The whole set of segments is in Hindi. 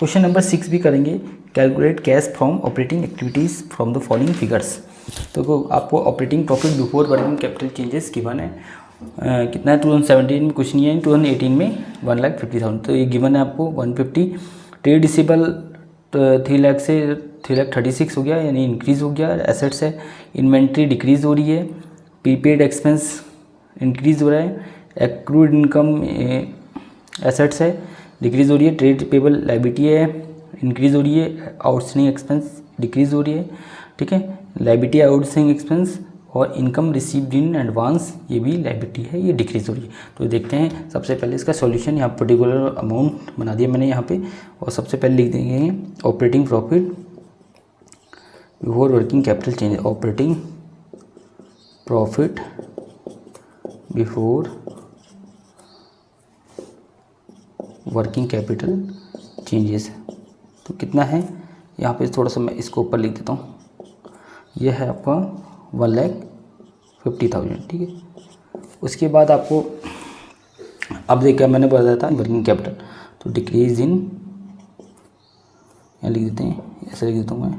क्वेश्चन नंबर 6 भी करेंगे। Calculate cash from operating activities from the following figures. तो आपको operating profit before working capital changes given है। कितना है 2017 में कुछ नहीं है, 2018 में 1,50,000। तो ये गिवन है आपको 150। ट्रेड रिसीवेबल 3 लाख से 3,36,000 हो गया, यानी इंक्रीज़ हो गया। एसेट्स है, इन्वेंट्री डिक्रीज़ हो रही है, प्रीपेड एक्सपेंस इंक्रीज़ हो रहा है, एक्रूड इनकम एसेट्स है डिक्रीज़ हो रही है, ट्रेड पेबल लाइबिलिटी है इंक्रीज़ हो रही है, आउटस्टैंडिंग एक्सपेंस डिक्रीज़ हो रही है। ठीक है, लाइबिलिटी आउटस्टैंडिंग एक्सपेंस और इनकम रिसीव्ड इन एडवांस ये भी लाइबिलिटी है, ये डिक्रीज़ हो रही है। तो देखते हैं सबसे पहले इसका सॉल्यूशन। यहाँ पर्टिकुलर अमाउंट बना दिया मैंने यहाँ पे, और सबसे पहले लिख देंगे operating profit before working capital change. Operating profit before working capital changes, तो कितना है यहाँ पे, थोड़ा सा मैं इसको ऊपर लिख देता हूँ। यह है आपका 1,50,000। ठीक है, उसके बाद आपको अब देखिए मैंने बताया था वर्किंग कैपिटल, तो डिक्रीज इन, यहाँ लिख देते हैं, ऐसे लिख देता हूँ मैं,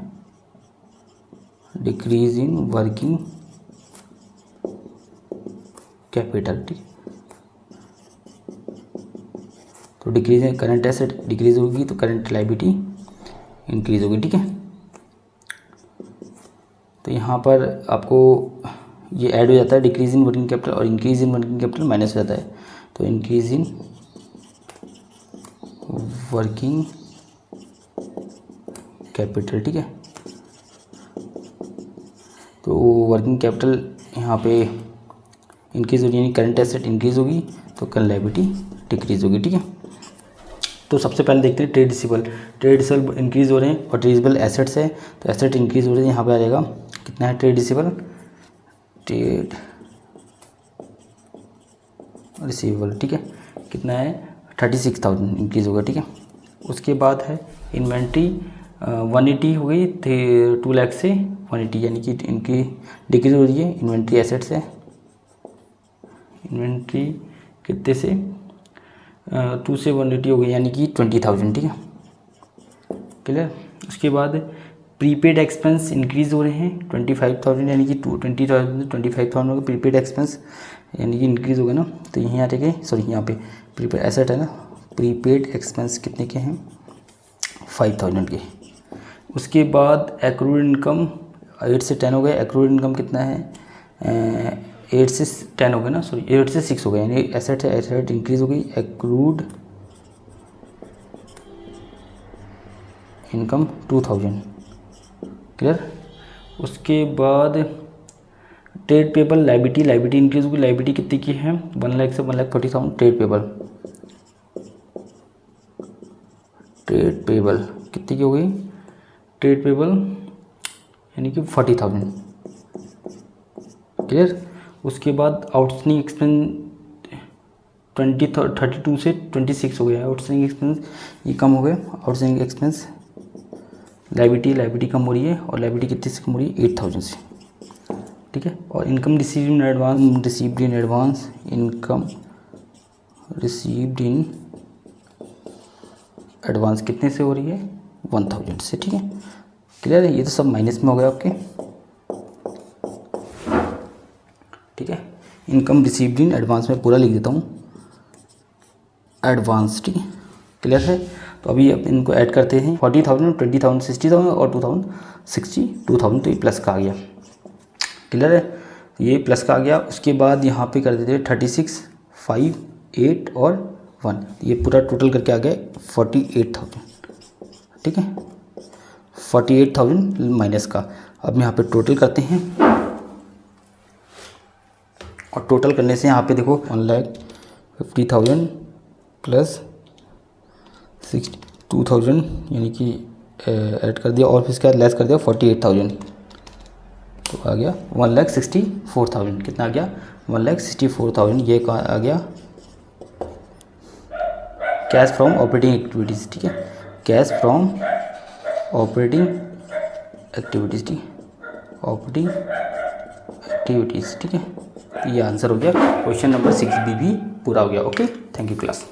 डिक्रीज इन वर्किंग कैपिटल। ठीक है, तो डिक्रीज है करंट एसेट डिक्रीज होगी तो करंट लायबिलिटी इंक्रीज होगी। ठीक है, तो यहाँ पर आपको ये ऐड हो जाता है डिक्रीज इन वर्किंग कैपिटल और increase in working capital minus हो जाता है। तो इंक्रीज इन वर्किंग कैपिटल, ठीक है, तो वर्किंग कैपिटल यहाँ पे इंक्रीज होगी, यानी करंट एसेट इंक्रीज होगी तो करंट लायबिलिटी डिक्रीज होगी। ठीक है, तो सबसे पहले देखते हैं ट्रेड रिसीवेबल इंक्रीज हो रहे हैं और ट्रेड रिसीवेबल एसेट्स है, तो एसेट इंक्रीज हो रहे हैं। यहाँ पे आ जाएगा कितना है ट्रेड रिसीवेबल ठीक है, कितना है 36,000 इंक्रीज होगा। ठीक है, उसके बाद है इन्वेंट्री 180 हो गई थे, 2 लाख से 180, यानी कि इनकी डिक्रीज हो रही है। इन्वेंट्री एसेट्स है, इन्वेंट्री कितने से 2 से 180 हो गई, यानी कि 20,000। ठीक है, क्लियर। उसके बाद प्रीपेड एक्सपेंस इंक्रीज हो रहे हैं 25,000, यानी कि 20,000 25,000 हो गए प्रीपेड एक्सपेंस, यानी कि इंक्रीज हो गया ना। तो यहीं आ जाएंगे, सॉरी यहाँ पे प्रीपेड एसेट है ना, प्रीपेड एक्सपेंस कितने के हैं 5,000 के। उसके बाद एक्रूड इनकम 8 से 10 हो गए। एक्रूड इनकम कितना है 8 से 10 हो गया ना, सॉरी 8 से 6 हो गया, यानी एसेट है, एसेट इंक्रीज हो गई। Accrued income 2,000, clear. उसके बाद ट्रेड पेबल लायबिलिटी इंक्रीज होगी। लायबिलिटी कितनी की है 1 लाख से 1,40,000। ट्रेड पेबल कितनी की हो गई, ट्रेड पेबल यानी कि 40,000, क्लियर। उसके बाद आउटस्टैंडिंग एक्सपेंस 32 से 26 हो गया। आउटस्टैंडिंग एक्सपेंस ये कम हो गए। आउटस्टैंडिंग एक्सपेंस लायबिलिटी कम हो रही है, और लायबिलिटी कितने से कम हो रही है 8,000 से। ठीक है, और income received in advance, income received in advance कितने से हो रही है 1,000 से। ठीक है, क्लियर है। ये तो सब माइनस में हो गया आपके। ठीक है, इनकम रिसीव्ड इन एडवांस में पूरा लिख देता हूँ एडवांस। ठीक है, क्लियर है। तो अभी अब इनको ऐड करते हैं 40,000, 20,000, 60,000 और 2,000 62,000, तो ये प्लस का आ गया, क्लियर है। तो ये प्लस का आ गया। उसके बाद यहाँ पे कर देते हैं 36, 5, 8 और 1, ये पूरा टोटल करके आ गया 48,000। ठीक है, 48,000 माइनस का। अब यहाँ पे टोटल करते हैं, और टोटल करने से यहाँ पे देखो 1,50,000 प्लस 62,000, यानी कि ऐड कर दिया और फिर इसके बाद लेस कर दिया 48,000, तो आ गया 1,64,000। कितना आ गया 1,64,000। ये आ गया कैश फ्रॉम ऑपरेटिंग एक्टिविटीज़। ठीक है, कैश फ्रॉम ऑपरेटिंग एक्टिविटीज़, ठीक है, ऑपरेटिंग एक्टिविटीज़। ठीक है, ये आंसर हो गया। क्वेश्चन नंबर 6B भी पूरा हो गया। Okay, thank you class.